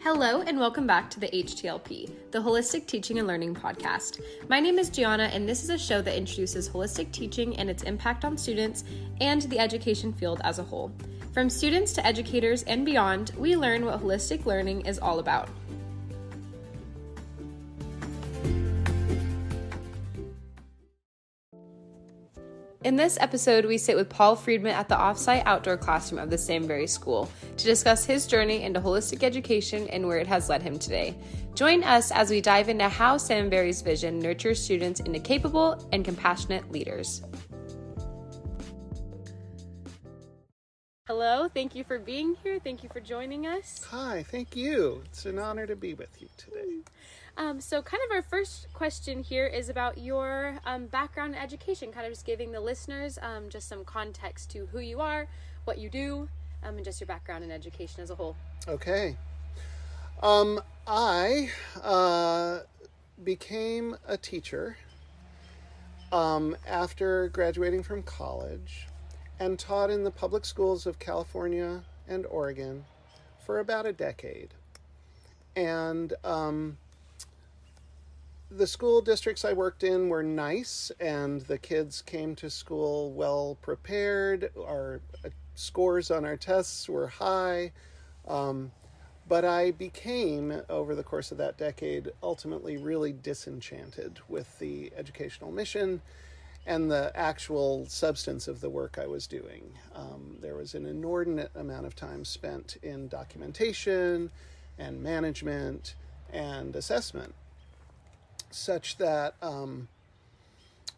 Hello and welcome back to the HTL-P, the Holistic Teaching and Learning Podcast. My name is Gianna and this is a show that introduces holistic teaching and its impact on students and the education field as a whole. From students to educators and beyond, we learn what holistic learning is all about. In this episode, we sit with Paul Freedman at the off-site outdoor classroom of the Salmonberry School to discuss his journey into holistic education and where it has led him today. Join us as we dive into how Salmonberry's vision nurtures students into capable and compassionate leaders. Hello, thank you for being here. Thank you for joining us. Hi, thank you. It's an honor to be with you today. So kind of our first question here is about your background in education, kind of just giving the listeners just some context to who you are, what you do, and just your background in education as a whole. Okay. I became a teacher after graduating from college and taught in the public schools of California and Oregon for about a decade. And the school districts I worked in were nice, and the kids came to school well prepared. Our scores on our tests were high. But I became, over the course of that decade, ultimately really disenchanted with the educational mission and the actual substance of the work I was doing. There was an inordinate amount of time spent in documentation and management and assessment, such that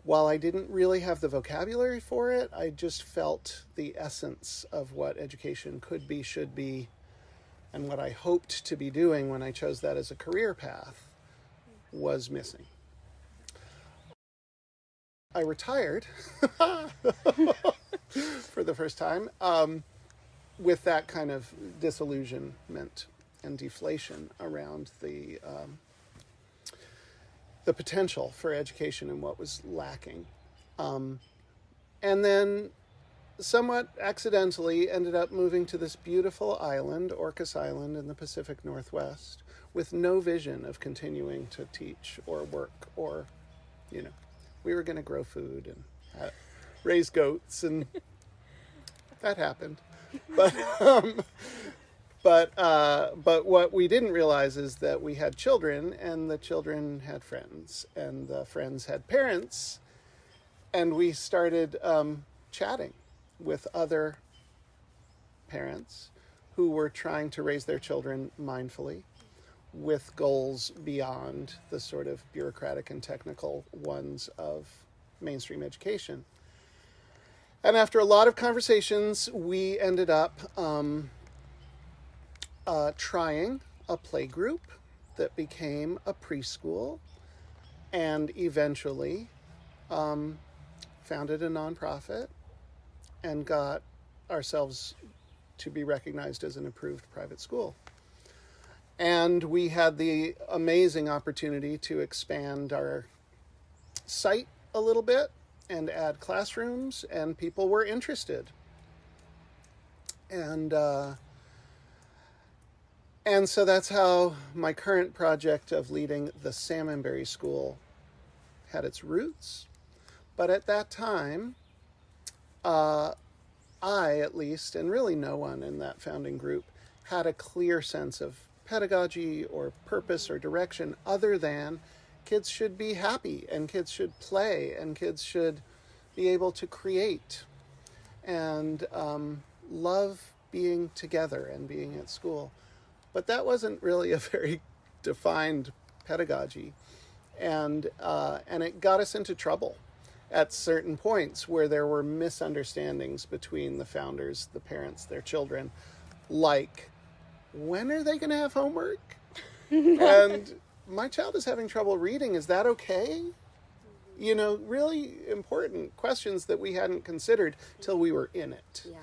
while I didn't really have the vocabulary for it, I just felt the essence of what education could be, should be, and what I hoped to be doing when I chose that as a career path was missing. I retired for the first time with that kind of disillusionment and deflation around the potential for education and what was lacking. And then somewhat accidentally ended up moving to this beautiful island, Orcas Island in the Pacific Northwest, with no vision of continuing to teach or work or, we were going to grow food and raise goats, and that happened. But what we didn't realize is that we had children, and the children had friends, and the friends had parents, and we started chatting with other parents who were trying to raise their children mindfully with goals beyond the sort of bureaucratic and technical ones of mainstream education. And after a lot of conversations, we ended up trying a play group that became a preschool, and eventually founded a nonprofit and got ourselves to be recognized as an approved private school. And we had the amazing opportunity to expand our site a little bit and add classrooms, and people were interested. And so that's how my current project of leading the Salmonberry School had its roots. But at that time, I, at least, and really no one in that founding group, had a clear sense of pedagogy or purpose or direction other than kids should be happy, and kids should play, and kids should be able to create and love being together and being at school. But that wasn't really a very defined pedagogy, and it got us into trouble at certain points where there were misunderstandings between the founders, the parents, their children, like, when are they going to have homework? And my child is having trouble reading. Is that okay? Really important questions that we hadn't considered till we were in it. Yeah.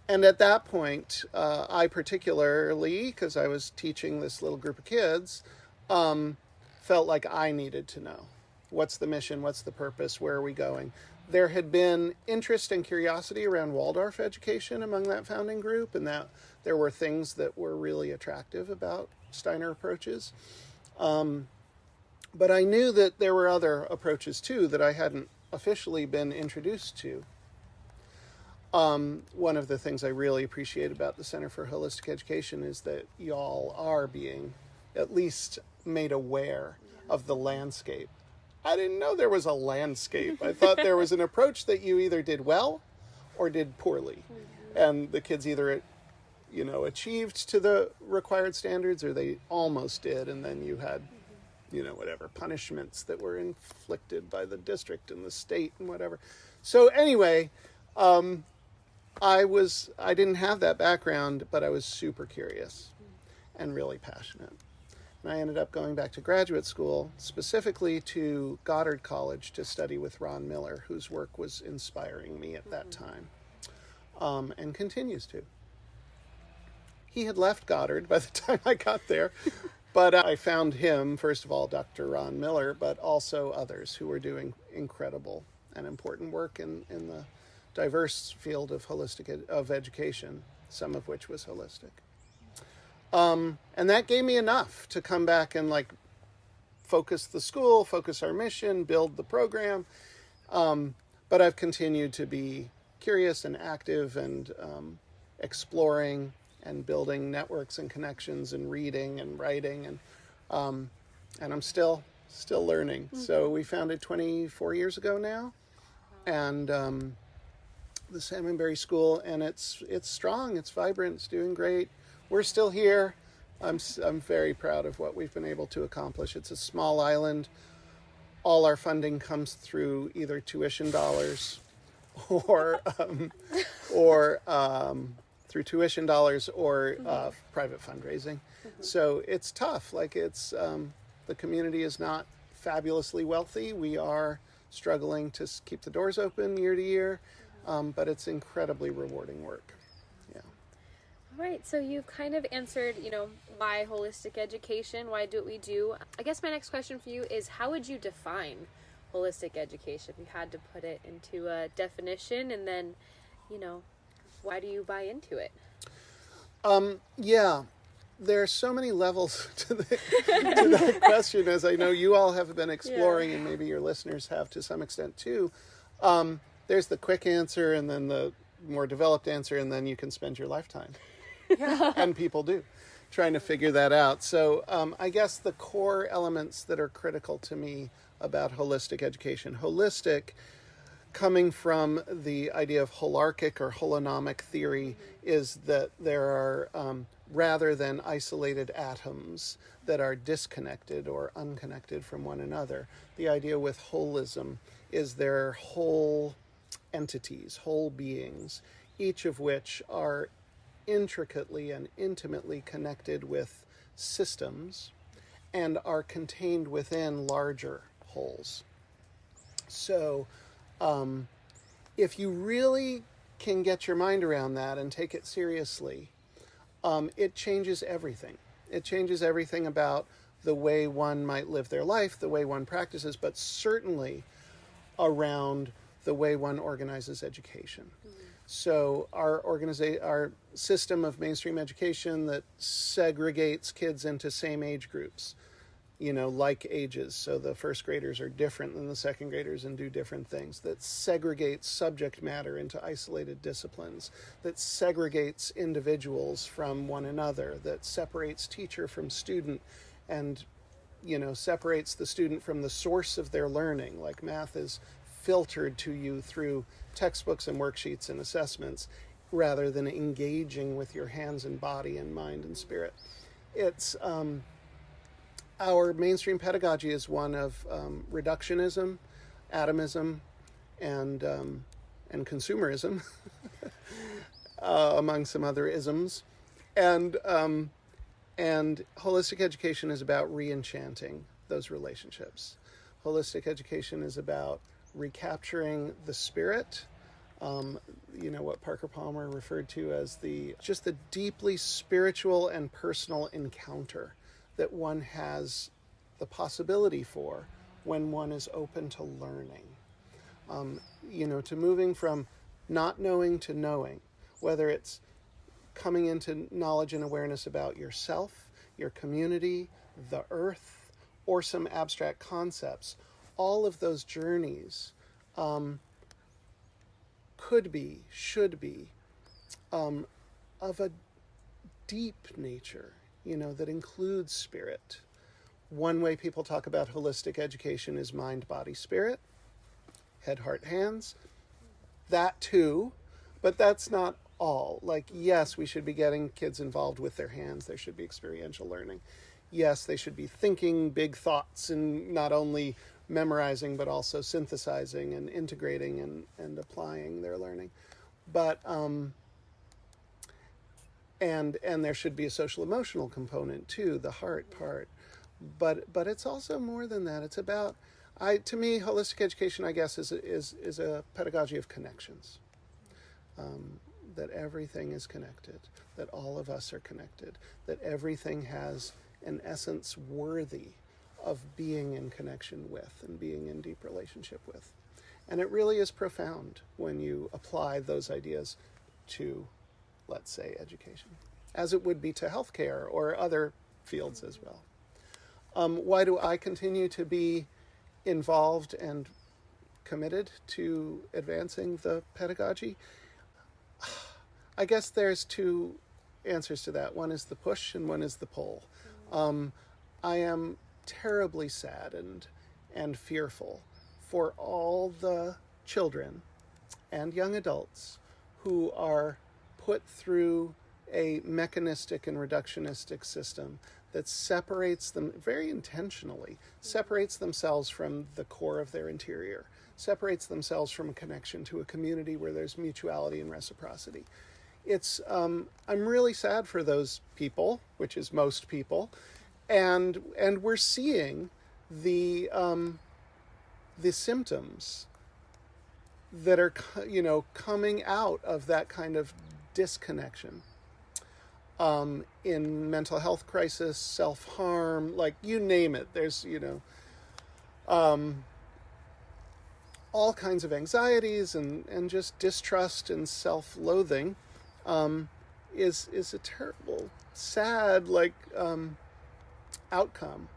And at that point, I particularly, because I was teaching this little group of kids, felt like I needed to know. What's the mission? What's the purpose? Where are we going? there had been interest and curiosity around Waldorf education among that founding group, and that there were things that were really attractive about Steiner approaches. But I knew that there were other approaches too that I hadn't officially been introduced to. One of the things I really appreciate about the Center for Holistic Education is that y'all are being at least made aware of the landscape. I didn't know there was a landscape. I thought there was an approach that you either did well or did poorly. And the kids either, achieved to the required standards or they almost did. And then you had, whatever punishments that were inflicted by the district and the state and whatever. So anyway, I didn't have that background, but I was super curious and really passionate. And I ended up going back to graduate school, specifically to Goddard College to study with Ron Miller, whose work was inspiring me at that time, and continues to. He had left Goddard by the time I got there, but I found him, first of all, Dr. Ron Miller, but also others who were doing incredible and important work in the diverse field of of education, some of which was holistic. And that gave me enough to come back and focus the school, focus our mission, build the program. But I've continued to be curious and active and exploring and building networks and connections and reading and writing and I'm still learning. Mm-hmm. So we founded 24 years ago now, and the Salmonberry School, and it's strong, it's vibrant, it's doing great. We're still here. I'm very proud of what we've been able to accomplish. It's a small island. All our funding comes through either tuition dollars or through tuition dollars or private fundraising. Mm-hmm. So it's tough. The community is not fabulously wealthy. We are struggling to keep the doors open year to year, but it's incredibly rewarding work. Yeah. All right, so you've kind of answered, why holistic education, why do what we do. I guess my next question for you is, how would you define holistic education? If you had to put it into a definition, and then, why do you buy into it? There are so many levels to that question, as I know you all have been exploring, and maybe your listeners have to some extent too. There's the quick answer, and then the more developed answer, and then you can spend your lifetime. And people do, trying to figure that out. So I guess the core elements that are critical to me about holistic education. Holistic, coming from the idea of holarchic or holonomic theory, is that there are, rather than isolated atoms that are disconnected or unconnected from one another, the idea with holism is they're whole entities, whole beings, each of which are intricately and intimately connected with systems and are contained within larger wholes. So if you really can get your mind around that and take it seriously, it changes everything. It changes everything about the way one might live their life, the way one practices, but certainly around the way one organizes education. Mm-hmm. So our system of mainstream education that segregates kids into same age groups, like ages. So the first graders are different than the second graders and do different things. That segregates subject matter into isolated disciplines. That segregates individuals from one another. That separates teacher from student and, separates the student from the source of their learning. Like math is filtered to you through textbooks and worksheets and assessments rather than engaging with your hands and body and mind and spirit. It's our mainstream pedagogy is one of reductionism, atomism, and consumerism, among some other isms, and holistic education is about re-enchanting those relationships. Holistic education is about recapturing the spirit, what Parker Palmer referred to as just the deeply spiritual and personal encounter that one has the possibility for when one is open to learning. To moving from not knowing to knowing, whether it's coming into knowledge and awareness about yourself, your community, the earth, or some abstract concepts. All of those journeys could be, should be, of a deep nature, that includes spirit. One way people talk about holistic education is mind, body, spirit, head, heart, hands. That too, but that's not all. Like, yes, we should be getting kids involved with their hands. There should be experiential learning. Yes, they should be thinking big thoughts and not only memorizing, but also synthesizing and integrating and applying their learning. But, and there should be a social emotional component too, the heart part. But it's also more than that. It's about, to me, holistic education, I guess, is a pedagogy of connections. That everything is connected, that all of us are connected, that everything has an essence worthy of being in connection with and being in deep relationship with. And it really is profound when you apply those ideas to, let's say, education, as it would be to healthcare or other fields as well. Why do I continue to be involved and committed to advancing the pedagogy? I guess there's two answers to that. One is the push and one is the pull. I am terribly sad and fearful for all the children and young adults who are put through a mechanistic and reductionistic system that separates them very intentionally, separates themselves from the core of their interior, separates themselves from a connection to a community where there's mutuality and reciprocity. It's I'm really sad for those people, which is most people, and we're seeing the symptoms that are coming out of that kind of disconnection. In mental health crisis, self-harm, like you name it, there's all kinds of anxieties and just distrust and self-loathing is a terrible, sad outcome,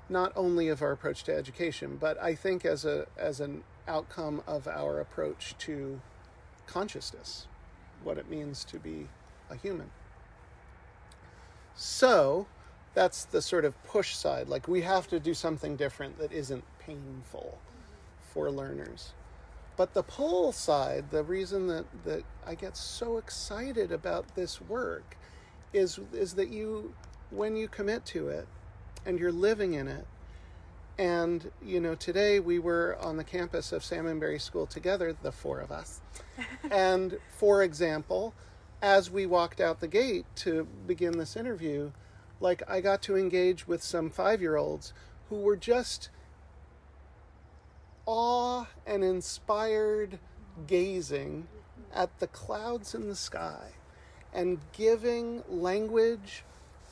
not only of our approach to education, but I think as an outcome of our approach to consciousness, what it means to be a human. So that's the sort of push side. Like, we have to do something different that isn't painful for learners. But the pull side, the reason that I get so excited about this work is that when you commit to it and you're living in it, and today we were on the campus of Salmonberry School together, the four of us, and for example, as we walked out the gate to begin this interview, I got to engage with some 5-year-olds who were just awe and inspired gazing at the clouds in the sky and giving language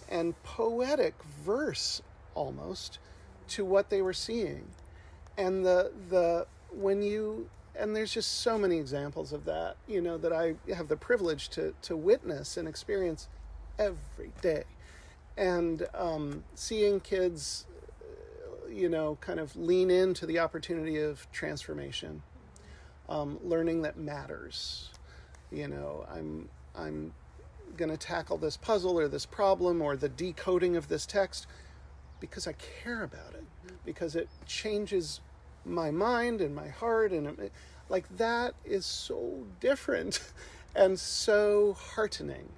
and poetic verse almost to what they were seeing. And and there's just so many examples of that, that I have the privilege to witness and experience every day. And seeing kids, kind of lean into the opportunity of transformation, learning that matters. I'm going to tackle this puzzle or this problem or the decoding of this text because I care about it, because it changes my mind and my heart, and that is so different and so heartening,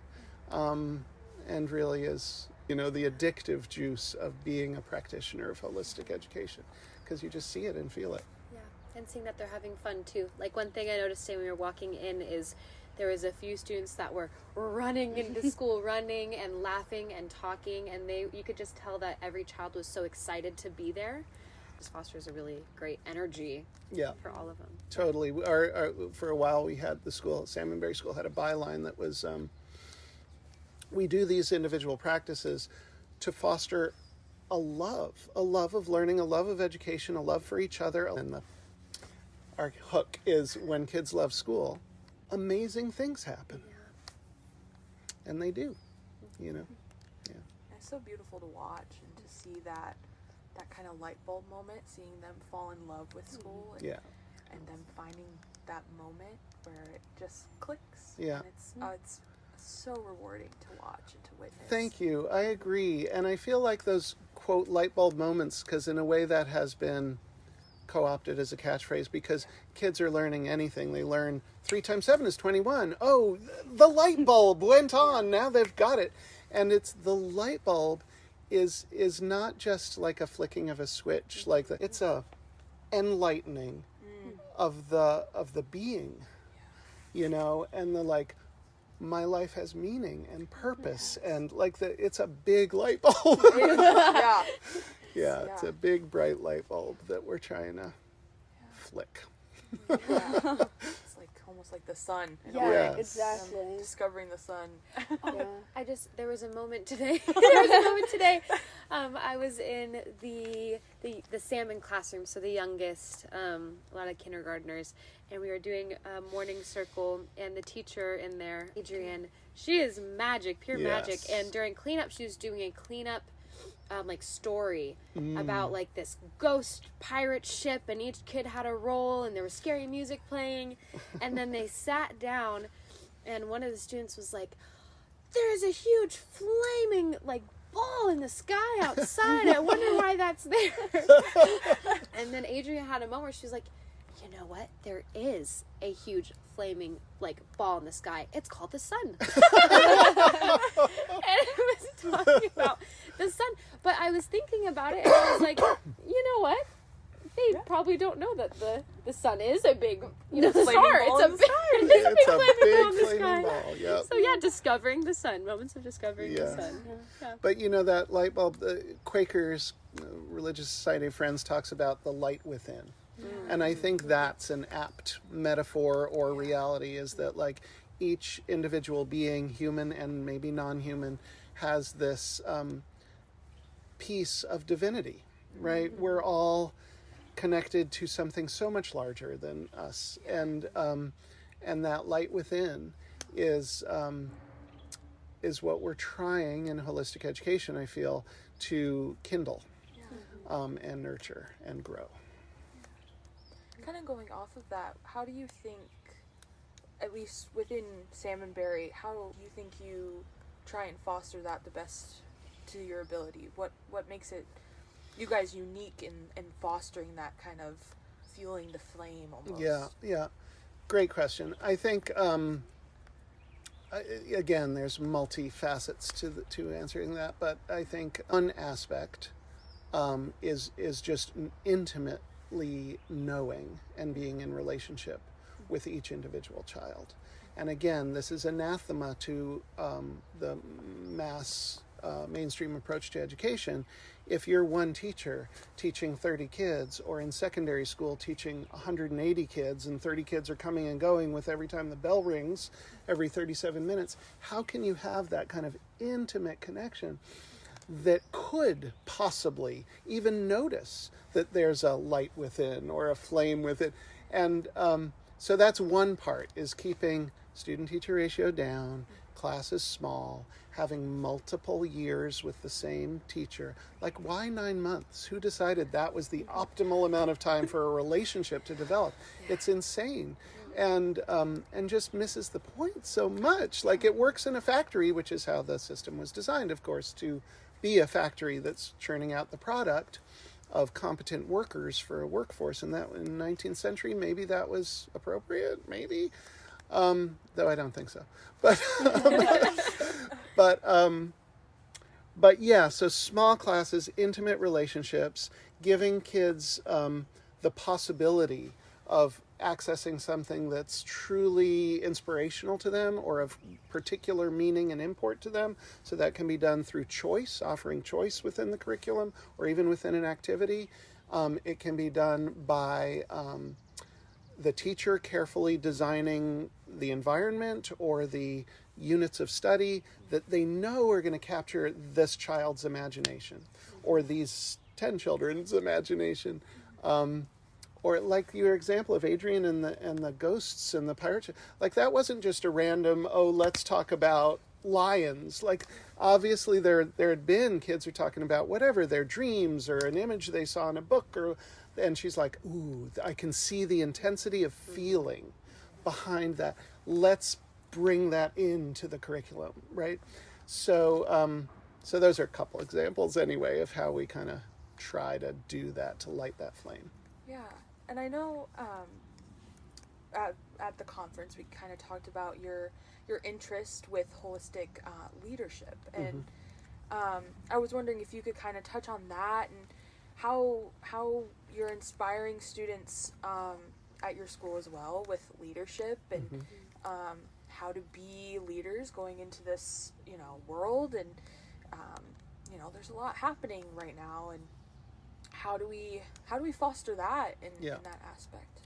and really is the addictive juice of being a practitioner of holistic education, because you just see it and feel it. Yeah, and seeing that they're having fun too. One thing I noticed today when we were walking in is there was a few students that were running into school, running and laughing and talking, and you could just tell that every child was so excited to be there. Just fosters a really great energy for all of them. Totally. For a while we had Salmonberry School had a byline that was, we do these individual practices to foster a love of learning, a love of education, a love for each other. And our hook is when kids love school, amazing things happen. And they do, you know. Yeah. It's so beautiful to watch and to see that kind of light bulb moment, seeing them fall in love with school and, and them finding that moment where it just clicks. Yeah. And it's so rewarding to watch and to witness. Thank you. I agree. And I feel like those, quote, light bulb moments, because in a way that has been co-opted as a catchphrase, because kids are learning anything. They learn 3 times 7 is 21. Oh, the light bulb went on. Now they've got it. And it's the light bulb is not just like a flicking of a switch. Like it's a enlightening of the being, you know, and the like, my life has meaning and purpose, and like it's a big light bulb. Yeah, it's a big bright light bulb that we're trying to flick. It's like almost like the sun. Yeah, exactly. Discovering the sun. There was a moment today. I was in the salmon classroom, so the youngest, a lot of kindergartners, and we were doing a morning circle, and the teacher in there, Adrienne, she is magic, pure magic, and during cleanup, she was doing a cleanup story about like this ghost pirate ship, and each kid had a role, and there was scary music playing, and then they sat down, and one of the students was like, "There's a huge flaming like ball in the sky outside. I wonder why that's there." And then Adrienne had a moment where she was like, "You know what? There is a huge flaming like ball in the sky. It's called the sun." And it was talking about the sun. But I was thinking about it, and I was like, you know what? They probably don't know that the sun is a big, star. It's a big flaming ball. Yep. So discovering the sun. Moments of discovering the sun. Yeah. But that light bulb, the Quakers, Religious Society of Friends, talks about the light within. And I think that's an apt metaphor or reality, is that like each individual being, human and maybe non-human, has this piece of divinity, right? We're all connected to something so much larger than us, and that light within is what we're trying in holistic education, I feel, to kindle and nurture and grow. Kind of going off of that, how do you think, at least within Salmonberry, how do you think you try and foster that the best to your ability? What makes it, you guys, unique in fostering that kind of fueling the flame almost? Yeah. Great question. I think, again, there's multi-facets to answering that, but I think one aspect is just intimately knowing and being in relationship with each individual child. And again, this is anathema to the mainstream approach to education. If you're one teacher teaching 30 kids, or in secondary school teaching 180 kids, and 30 kids are coming and going with every time the bell rings every 37 minutes, how can you have that kind of intimate connection that could possibly even notice that there's a light within or a flame within? And so that's one part, is keeping student-teacher ratio down, classes small, having multiple years with the same teacher. Like, why 9 months? Who decided that was the optimal amount of time for a relationship to develop? It's insane. And just misses the point so much. Like, it works in a factory, which is how the system was designed, of course, to be a factory that's churning out the product of competent workers for a workforce. And that in the 19th century, maybe that was appropriate, maybe. Though I don't think so. But yeah, so small classes, intimate relationships, giving kids the possibility of accessing something that's truly inspirational to them or of particular meaning and import to them. So that can be done through choice, offering choice within the curriculum or even within an activity. It can be done by the teacher carefully designing the environment or the units of study that they know are going to capture this child's imagination or these 10 children's imagination. Or like your example of Adrian and the ghosts and the pirates, like that wasn't just a random, oh, let's talk about lions. Like obviously there had been kids who are talking about whatever, their dreams or an image they saw in a book, and she's like, ooh, I can see the intensity of feeling behind that. Let's bring that into the curriculum, right? So so those are a couple examples anyway of how we kind of try to do that, to light that flame. Yeah, and I know at the conference we kind of talked about your interest with holistic leadership, and I was wondering if you could kind of touch on that and how you're inspiring students at your school as well with leadership and how to be leaders going into this world, and there's a lot happening right now, and how do we foster that in that aspect?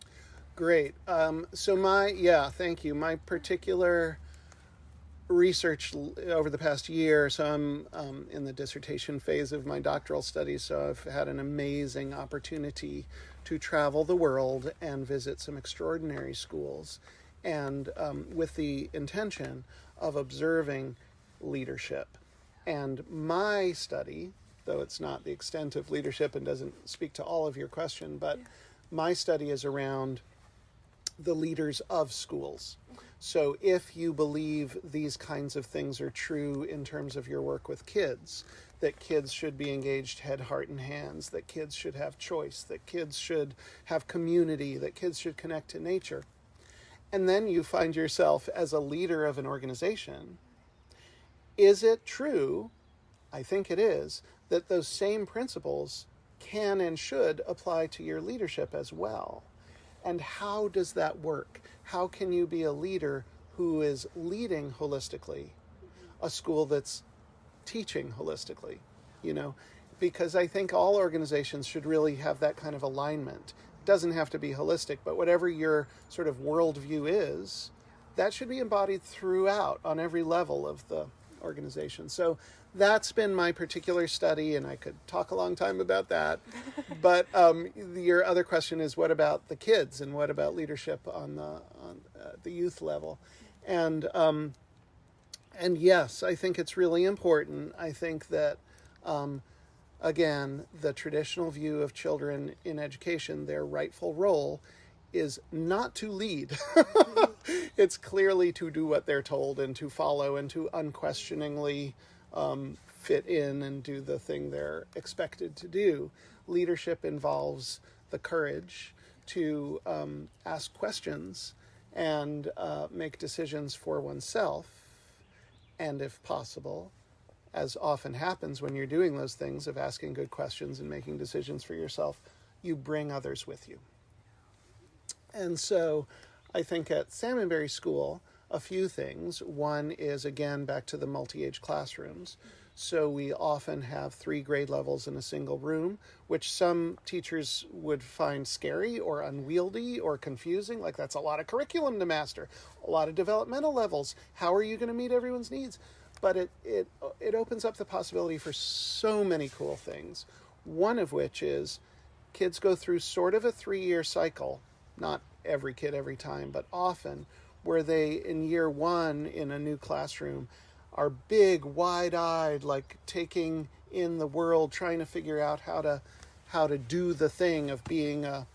Great. Thank you. My particular research over the past year, so I'm in the dissertation phase of my doctoral studies, so I've had an amazing opportunity to travel the world and visit some extraordinary schools, and with the intention of observing leadership. And my study, though it's not the extent of leadership and doesn't speak to all of your question, but my study is around the leaders of schools. So if you believe these kinds of things are true in terms of your work with kids, that kids should be engaged head, heart, and hands, that kids should have choice, that kids should have community, that kids should connect to nature, and then you find yourself as a leader of an organization, is it true, I think it is, that those same principles can and should apply to your leadership as well? And how does that work? How can you be a leader who is leading holistically, a school that's teaching holistically? Because I think all organizations should really have that kind of alignment. It doesn't have to be holistic, but whatever your sort of worldview is, that should be embodied throughout on every level of the organization. So that's been my particular study, and I could talk a long time about that. But your other question is, what about the kids, and what about leadership on the youth level? And yes, I think it's really important. I think that again, the traditional view of children in education, their rightful role is not to lead. It's clearly to do what they're told and to follow and to unquestioningly fit in and do the thing they're expected to do. Leadership involves the courage to ask questions and make decisions for oneself, and if possible, as often happens when you're doing those things of asking good questions and making decisions for yourself, you bring others with you. And so I think at Salmonberry School, a few things. One is, again, back to the multi-age classrooms. So we often have 3 grade levels in a single room, which some teachers would find scary or unwieldy or confusing. Like, that's a lot of curriculum to master, a lot of developmental levels. How are you going to meet everyone's needs? But it opens up the possibility for so many cool things. One of which is kids go through sort of a 3-year cycle, not every kid every time, but often, where they, in year 1 in a new classroom, are big, wide-eyed, like taking in the world, trying to figure out how to do the thing of being a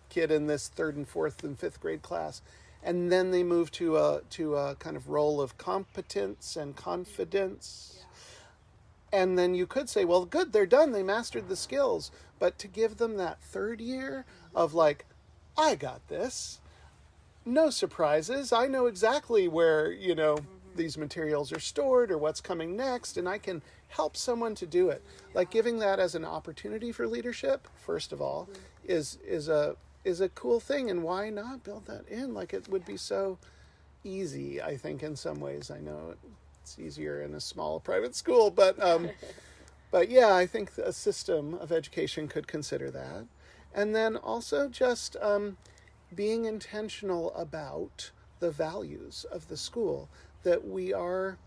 kid in this 3rd and 4th and 5th grade class. And then they move to a kind of role of competence and confidence. And then you could say, well, good, they're done, they mastered the skills. But to give them that 3rd year of like, I got this, no surprises, I know exactly where, these materials are stored or what's coming next, and I can help someone to do it. Like, giving that as an opportunity for leadership, first of all, is a cool thing, and why not build that in? Like, it would be so easy, I think, in some ways. I know it's easier in a small private school, but yeah, I think a system of education could consider that. And then also just being intentional about the values of the school, that we are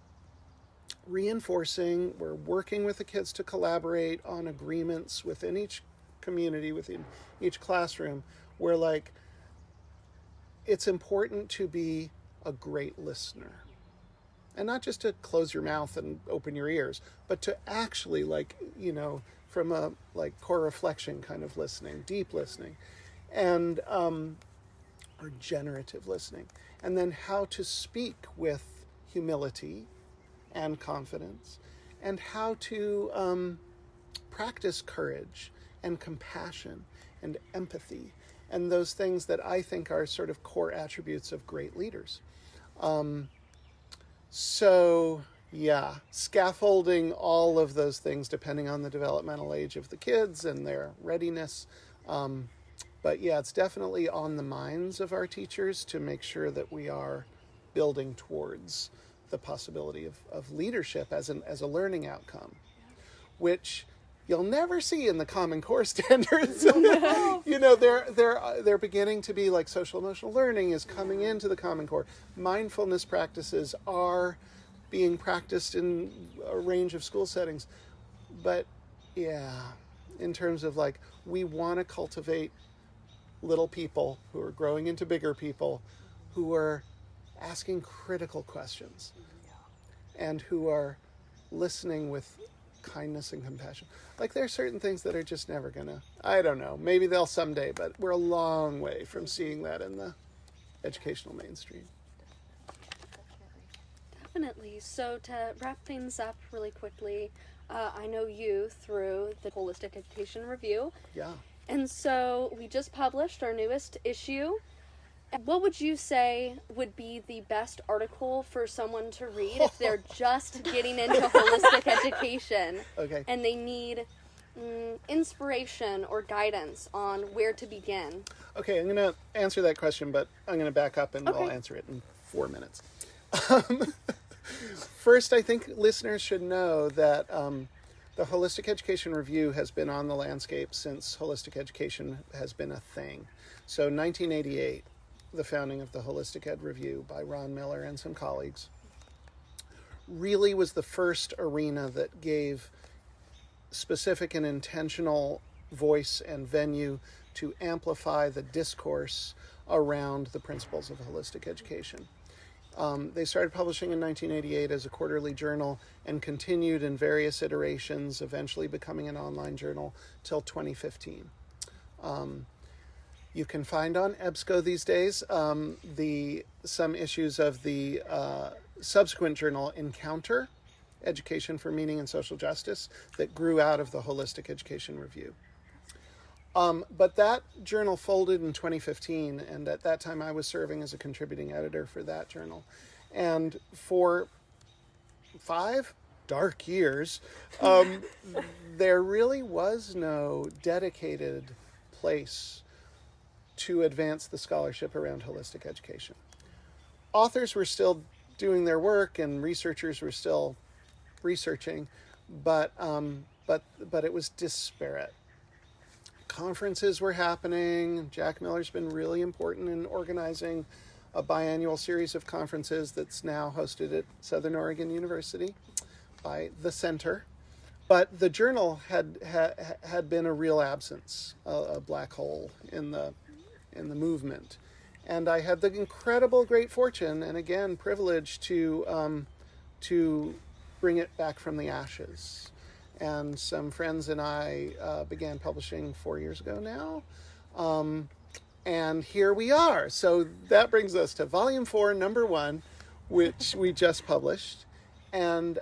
reinforcing, we're working with the kids to collaborate on agreements within each community within each classroom, where like it's important to be a great listener. And not just to close your mouth and open your ears, but to actually, like, you know, from a like core reflection kind of listening, deep listening, and or generative listening. And then how to speak with humility and confidence, and how to practice courage and compassion and empathy, and those things that I think are sort of core attributes of great leaders. So, yeah, scaffolding all of those things depending on the developmental age of the kids and their readiness. But yeah, it's definitely on the minds of our teachers to make sure that we are building towards the possibility of leadership as a learning outcome, which you'll never see in the Common Core standards. You know, they're beginning to be like social emotional learning is coming into the Common Core. Mindfulness practices are being practiced in a range of school settings. But yeah, in terms of like, we want to cultivate little people who are growing into bigger people, who are asking critical questions and who are listening with kindness and compassion. Like, there are certain things that are just never gonna, I don't know, maybe they'll someday, but we're a long way from seeing that in the educational mainstream. Definitely. So to wrap things up really quickly, I know you through the Holistic Education Review. Yeah. And so we just published our newest issue. What would you say would be the best article for someone to read if they're just getting into holistic education? Okay. And they need inspiration or guidance on where to begin? Okay, I'm going to answer that question, but I'm going to back up and Okay. I'll answer it in 4 minutes. First, I think listeners should know that the Holistic Education Review has been on the landscape since holistic education has been a thing. So 1988, the founding of the Holistic Ed Review by Ron Miller and some colleagues, really was the first arena that gave specific and intentional voice and venue to amplify the discourse around the principles of holistic education. They started publishing in 1988 as a quarterly journal and continued in various iterations, eventually becoming an online journal till 2015. You can find on EBSCO these days some issues of the subsequent journal Encounter, Education for Meaning and Social Justice, that grew out of the Holistic Education Review. But that journal folded in 2015, and at that time I was serving as a contributing editor for that journal. And for 5 dark years, there really was no dedicated place to advance the scholarship around holistic education. Authors were still doing their work and researchers were still researching, but it was disparate. Conferences were happening. Jack Miller's been really important in organizing a biannual series of conferences that's now hosted at Southern Oregon University by the Center. But the journal had been a real absence, a black hole in the movement. And I had the incredible great fortune and again privilege to bring it back from the ashes. And some friends and I began publishing 4 years ago now. And here we are. So that brings us to Volume 4, Number 1, which we just published. And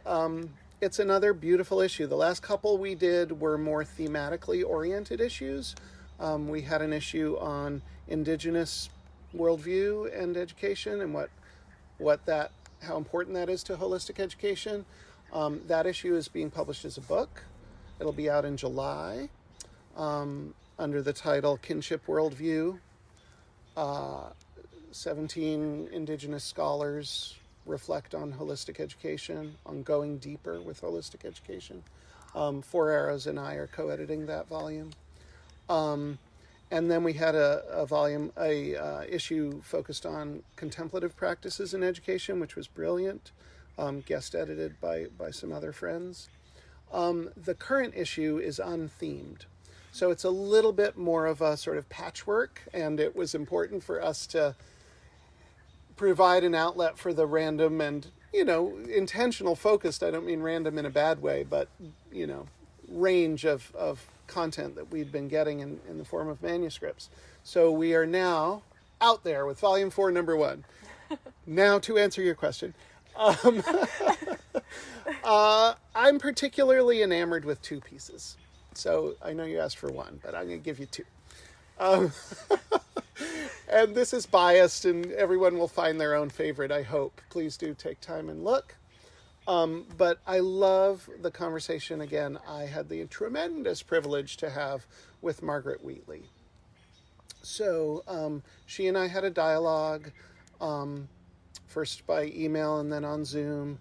it's another beautiful issue. The last couple we did were more thematically oriented issues. We had an issue on Indigenous worldview and education and how important that is to holistic education. That issue is being published as a book. It'll be out in July under the title Kinship Worldview. 17 Indigenous scholars reflect on holistic education, on going deeper with holistic education. Four Arrows and I are co-editing that volume. And then we had a issue focused on contemplative practices in education, which was brilliant. Guest edited by some other friends. The current issue is unthemed. So it's a little bit more of a sort of patchwork, and it was important for us to provide an outlet for the random and, intentional focused. I don't mean random in a bad way, but, range of content that we'd been getting in the form of manuscripts. So we are now out there with Volume 4, Number 1. Now to answer your question. I'm particularly enamored with 2 pieces. So I know you asked for 1, but I'm going to give you 2. And this is biased, and everyone will find their own favorite, I hope. Please do take time and look. But I love the conversation, again, I had the tremendous privilege to have with Margaret Wheatley. So she and I had a dialogue, first by email and then on Zoom,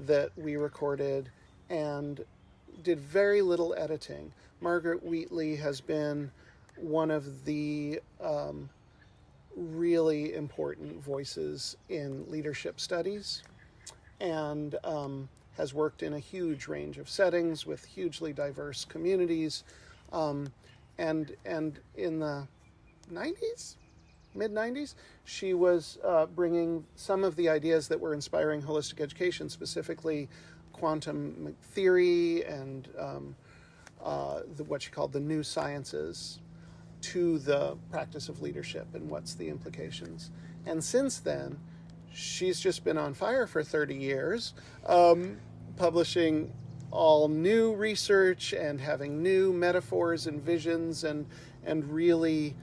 that we recorded and did very little editing. Margaret Wheatley has been one of the really important voices in leadership studies, and has worked in a huge range of settings with hugely diverse communities. And in the 90s, mid-90s, she was bringing some of the ideas that were inspiring holistic education, specifically quantum theory and what she called the new sciences, to the practice of leadership and what's the implications. And since then, she's just been on fire for 30 years, publishing all new research and having new metaphors and visions, and really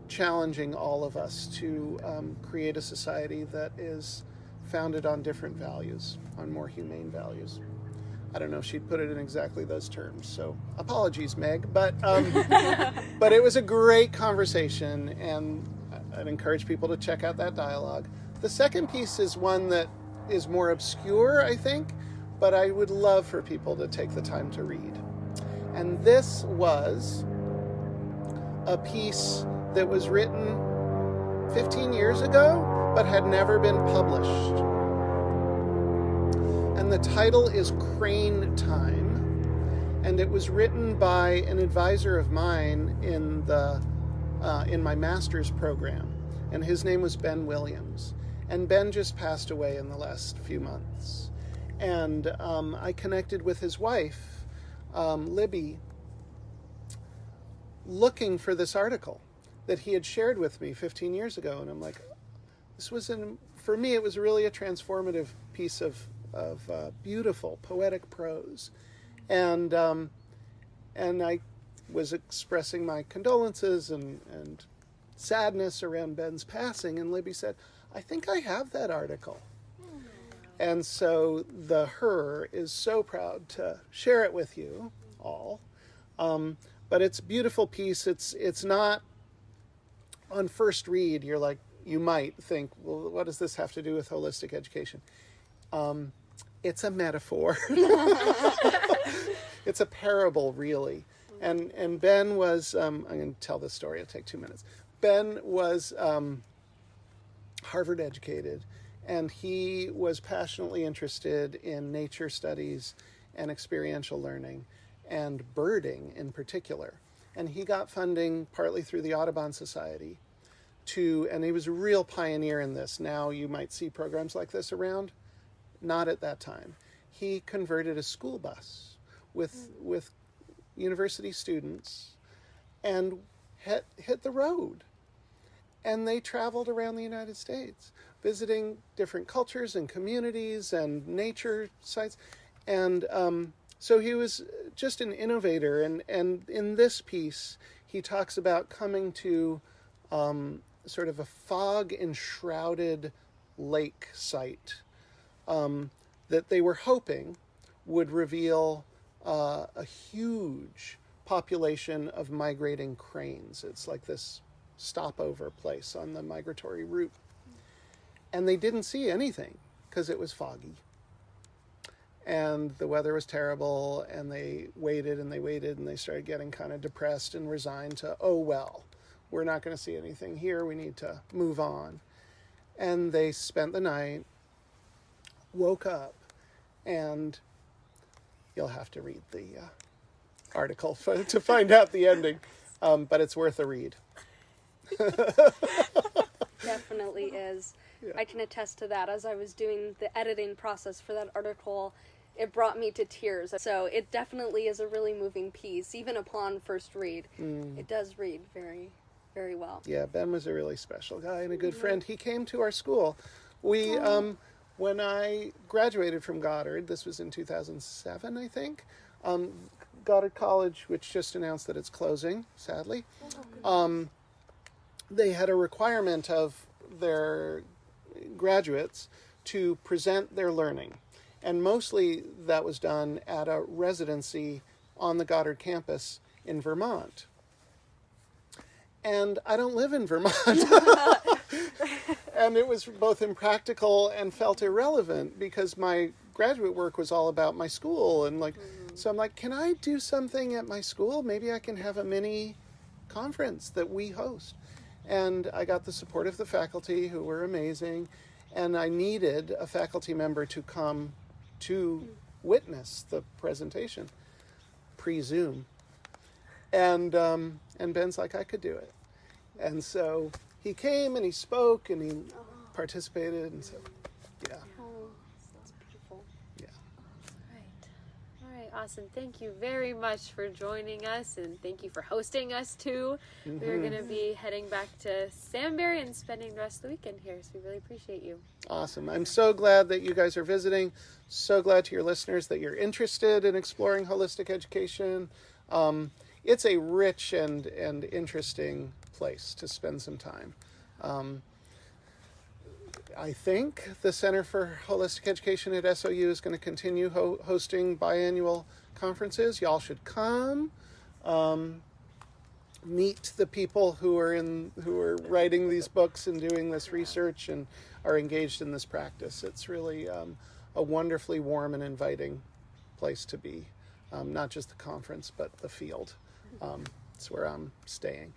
challenging all of us to create a society that is founded on different values, on more humane values. I don't know if she'd put it in exactly those terms, so apologies, Meg, but it was a great conversation, and I'd encourage people to check out that dialogue. The second piece is one that is more obscure, I think, but I would love for people to take the time to read. And this was a piece that was written 15 years ago, but had never been published. And the title is Crane Time, and it was written by an advisor of mine in my master's program, and his name was Ben Williams. And Ben just passed away in the last few months. And I connected with his wife, Libby, looking for this article that he had shared with me 15 years ago. And I'm like, for me, it was really a transformative piece of beautiful poetic prose. And I was expressing my condolences and sadness around Ben's passing. And Libby said, I think I have that article. And so her is so proud to share it with you all. But it's a beautiful piece. It's not, on first read, you might think, well, what does this have to do with holistic education? It's a metaphor. It's a parable, really. And Ben was, I'm going to tell this story, it'll take 2 minutes. Ben was Harvard educated, and he was passionately interested in nature studies and experiential learning, and birding in particular. And he got funding partly through the Audubon Society and he was a real pioneer in this. Now you might see programs like this around. Not at that time. He converted a school bus with university students and hit the road. And they traveled around the United States, visiting different cultures and communities and nature sites. And so he was just an innovator. And in this piece, he talks about coming to sort of a fog-enshrouded lake site that they were hoping would reveal a huge population of migrating cranes. It's like this stopover place on the migratory route. And they didn't see anything because it was foggy. And the weather was terrible, and they waited and they waited, and they started getting kind of depressed and resigned to, oh, well, we're not going to see anything here. We need to move on. And they spent the night, woke up, and you'll have to read article to find out the ending, but it's worth a read. Definitely is. Yeah. I can attest to that. As I was doing the editing process for that article, it brought me to tears. So it definitely is a really moving piece, even upon first read. It does read very, very well. Yeah, Ben was a really special guy and a good friend. He came to our school. We, when I graduated from Goddard, this was in 2007, I think, Goddard College, which just announced that it's closing, sadly, they had a requirement of their graduates to present their learning. And mostly that was done at a residency on the Goddard campus in Vermont. And I don't live in Vermont. And it was both impractical and felt irrelevant because my graduate work was all about my school. And so I'm like, can I do something at my school? Maybe I can have a mini conference that we host. And I got the support of the faculty, who were amazing. And I needed a faculty member to come to witness the presentation, pre-Zoom. And Ben's like, I could do it. And so he came and he spoke and he participated. And so, yeah. Oh, that's beautiful. Yeah. All right, awesome. Thank you very much for joining us, and thank you for hosting us too. We're going to be heading back to Salmonberry and spending the rest of the weekend here, so we really appreciate you. Awesome. I'm so glad that you guys are visiting. So glad to your listeners that you're interested in exploring holistic education. It's a rich and interesting place to spend some time. I think the Center for Holistic Education at SOU is going to continue hosting biannual conferences. Y'all should come. Meet the people who are writing these books and doing this research and are engaged in this practice. It's really a wonderfully warm and inviting place to be. Not just the conference, but the field. It's where I'm staying.